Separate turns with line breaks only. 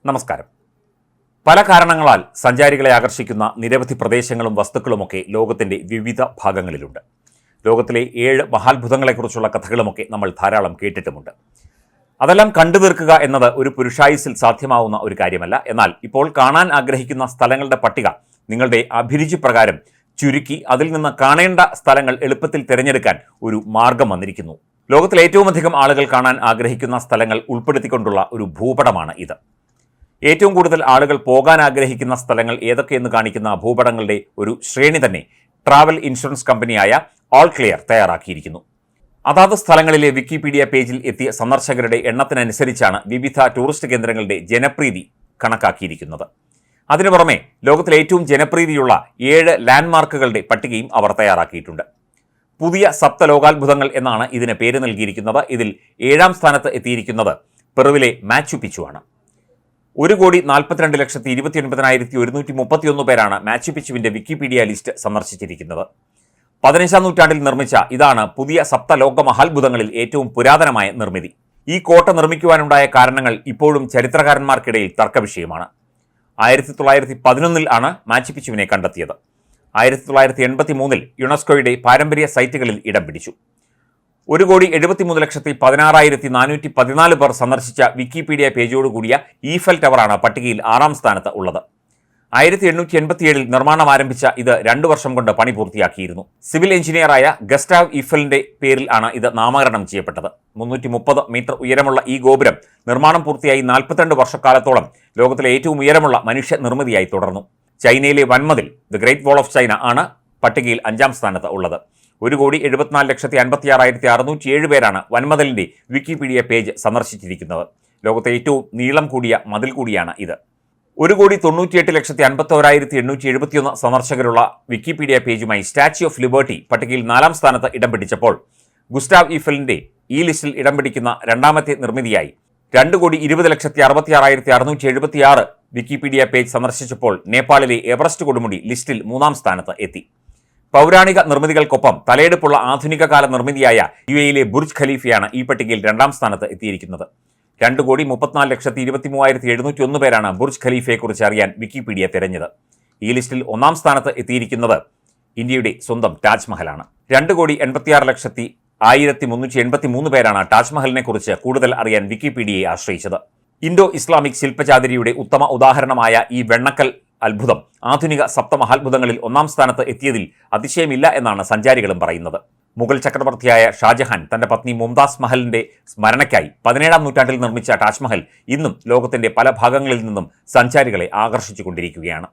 നമസ്കാരം. പല കാരണങ്ങളാൽ സഞ്ചാരികളെ ആകർഷിക്കുന്ന നിരവധി പ്രദേശങ്ങളും വസ്തുക്കളുമൊക്കെ ലോകത്തിൻ്റെ വിവിധ ഭാഗങ്ങളിലുണ്ട്. ലോകത്തിലെ 7 മഹാത്ഭുതങ്ങളെക്കുറിച്ചുള്ള കഥകളുമൊക്കെ നമ്മൾ ധാരാളം കേട്ടിട്ടുമുണ്ട്. അതെല്ലാം കണ്ടു തീർക്കുക എന്നത് ഒരു പുരുഷായുസിൽ സാധ്യമാവുന്ന ഒരു കാര്യമല്ല. എന്നാൽ ഇപ്പോൾ കാണാൻ ആഗ്രഹിക്കുന്ന സ്ഥലങ്ങളുടെ പട്ടിക നിങ്ങളുടെ അഭിരുചി പ്രകാരം ചുരുക്കി അതിൽ നിന്ന് കാണേണ്ട സ്ഥലങ്ങൾ എളുപ്പത്തിൽ തിരഞ്ഞെടുക്കാൻ ഒരു മാർഗം വന്നിരിക്കുന്നു. ലോകത്തിൽ ഏറ്റവും അധികം ആളുകൾ കാണാൻ ആഗ്രഹിക്കുന്ന സ്ഥലങ്ങൾ ഉൾപ്പെടുത്തിക്കൊണ്ടുള്ള ഒരു ഭൂപടമാണ് ഇത്. ഏറ്റവും കൂടുതൽ ആളുകൾ പോകാൻ ആഗ്രഹിക്കുന്ന സ്ഥലങ്ങൾ ഏതൊക്കെയെന്ന് കാണിക്കുന്ന ഭൂപടങ്ങളുടെ ഒരു ശ്രേണി തന്നെ ട്രാവൽ ഇൻഷുറൻസ് കമ്പനിയായ ഓൾ ക്ലിയർ തയ്യാറാക്കിയിരിക്കുന്നു. അതാത് സ്ഥലങ്ങളിലെ വിക്കിപീഡിയ പേജിൽ എത്തിയ സന്ദർശകരുടെ എണ്ണത്തിനനുസരിച്ചാണ് വിവിധ ടൂറിസ്റ്റ് കേന്ദ്രങ്ങളുടെ ജനപ്രീതി കണക്കാക്കിയിരിക്കുന്നത്. അതിനു പുറമെ ലോകത്തിലെ ഏറ്റവും ജനപ്രീതിയുള്ള 7 ലാൻഡ്മാർക്കുകളുടെ പട്ടികയും അവർ തയ്യാറാക്കിയിട്ടുണ്ട്. പുതിയ സപ്തലോകാത്ഭുതങ്ങൾ എന്നാണ് ഇതിന് പേര് നൽകിയിരിക്കുന്നത്. ഇതിൽ 7ാം സ്ഥാനത്ത് എത്തിയിരിക്കുന്നത് പെറുവിലെ മാച്ചു പിച്ചു ആണ്. 1,42,29,131 പേരാണ് മാച്ചു പിച്ചുവിന്റെ വിക്കിപീഡിയ ലിസ്റ്റ് സന്ദർശിച്ചിരിക്കുന്നത്. 15ാം നൂറ്റാണ്ടിൽ നിർമ്മിച്ച ഇതാണ് പുതിയ സപ്തലോക മഹാത്ഭുതങ്ങളിൽ ഏറ്റവും പുരാതനമായ നിർമ്മിതി. ഈ കോട്ട നിർമ്മിക്കുവാനുണ്ടായ കാരണങ്ങൾ ഇപ്പോഴും ചരിത്രകാരന്മാർക്കിടയിൽ തർക്കവിഷയമാണ്. 1911 ആണ് മാച്ചു പിച്ചുവിനെ കണ്ടെത്തിയത്. 1983 യുനെസ്കോയുടെ പാരമ്പര്യ സൈറ്റുകളിൽ ഇടം പിടിച്ചു. 1,73,16,414 പേർ സന്ദർശിച്ച വിക്കിപീഡിയ പേജോടുകൂടിയ ഈഫൽ ടവറാണ് പട്ടികയിൽ 6ാം സ്ഥാനത്ത് ഉള്ളത്. 1887 നിർമ്മാണം ആരംഭിച്ച ഇത് 2 വർഷം കൊണ്ട് പണി പൂർത്തിയാക്കിയിരുന്നു. സിവിൽ എഞ്ചിനീയറായ ഗസ്റ്റാവ് ഈഫലിന്റെ പേരിൽ ആണ് ഇത് നാമകരണം ചെയ്യപ്പെട്ടത്. 330 മീറ്റർ ഉയരമുള്ള ഈ ഗോപുരം നിർമ്മാണം പൂർത്തിയായി 42 വർഷക്കാലത്തോളം ലോകത്തിലെ ഏറ്റവും ഉയരമുള്ള മനുഷ്യ നിർമ്മിതിയായി തുടർന്നു. ചൈനയിലെ വൻമതിൽ the great wall of China ആണ് പട്ടികയിൽ 5ാം സ്ഥാനത്ത് ഉള്ളത്. 1,74,56,607 പേരാണ് വൻമതിലിന്റെ വിക്കിപീഡിയ പേജ് സന്ദർശിച്ചിരിക്കുന്നത്. ലോകത്തെ ഏറ്റവും നീളം കൂടിയ മതിൽ കൂടിയാണ് ഇത്. 1,98,51,871 സന്ദർശകരുള്ള വിക്കിപീഡിയ പേജുമായി സ്റ്റാച്യു ഓഫ് ലിബർട്ടി പട്ടികയിൽ 4ാം സ്ഥാനത്ത് ഇടം പിടിച്ചപ്പോൾ ഗുസ്റ്റാവ് ഈഫലിന്റെ ഈ ലിസ്റ്റിൽ ഇടം പിടിക്കുന്ന രണ്ടാമത്തെ നിർമ്മിതിയായി 2,20,66,676 വിക്കിപീഡിയ പേജ് സന്ദർശിച്ചപ്പോൾ നേപ്പാളിലെ എവറസ്റ്റ് കൊടുമുടി ലിസ്റ്റിൽ 3ാം സ്ഥാനത്ത് എത്തി. പൗരാണിക നിർമ്മിതികൾക്കൊപ്പം തലയെടുപ്പുള്ള ആധുനിക കാല നിർമ്മിതിയായ UAE ബുർജ് ഖലീഫയാണ് ഈ പട്ടികയിൽ 2ാം സ്ഥാനത്ത് എത്തിയിരിക്കുന്നത്. 2,34,23,701 പേരാണ് ബുർജ് ഖലീഫയെക്കുറിച്ച് അറിയാൻ വിക്കിപീഡിയ തിരഞ്ഞത്. ഈ ലിസ്റ്റിൽ 1ാം സ്ഥാനത്ത് എത്തിയിരിക്കുന്നത് ഇന്ത്യയുടെ സ്വന്തം താജ്മഹലാണ്. 2,86,1,383 പേരാണ് താജ്മഹലിനെക്കുറിച്ച് കൂടുതൽ അറിയാൻ വിക്കിപീഡിയയെ ആശ്രയിച്ചത്. ഇൻഡോ ഇസ്ലാമിക് ശില്പചാതുരിയുടെ ഉത്തമ ഉദാഹരണമായ ഈ വെണ്ണക്കൽ അത്ഭുതം ആധുനിക സപ്തമഹാത്ഭുതങ്ങളിൽ 1ാം സ്ഥാനത്ത് എത്തിയതിൽ അതിശയമില്ല എന്നാണ് സഞ്ചാരികളും പറയുന്നത്. മുഗൾ ചക്രവർത്തിയായ ഷാജഹാൻ തന്റെ പത്നി മുംതാസ് മഹലിന്റെ സ്മരണയ്ക്കായി 17ാം നൂറ്റാണ്ടിൽ നിർമ്മിച്ച താജ്മഹൽ ഇന്നും ലോകത്തിന്റെ പല ഭാഗങ്ങളിൽ നിന്നും സഞ്ചാരികളെ ആകർഷിച്ചുകൊണ്ടിരിക്കുകയാണ്.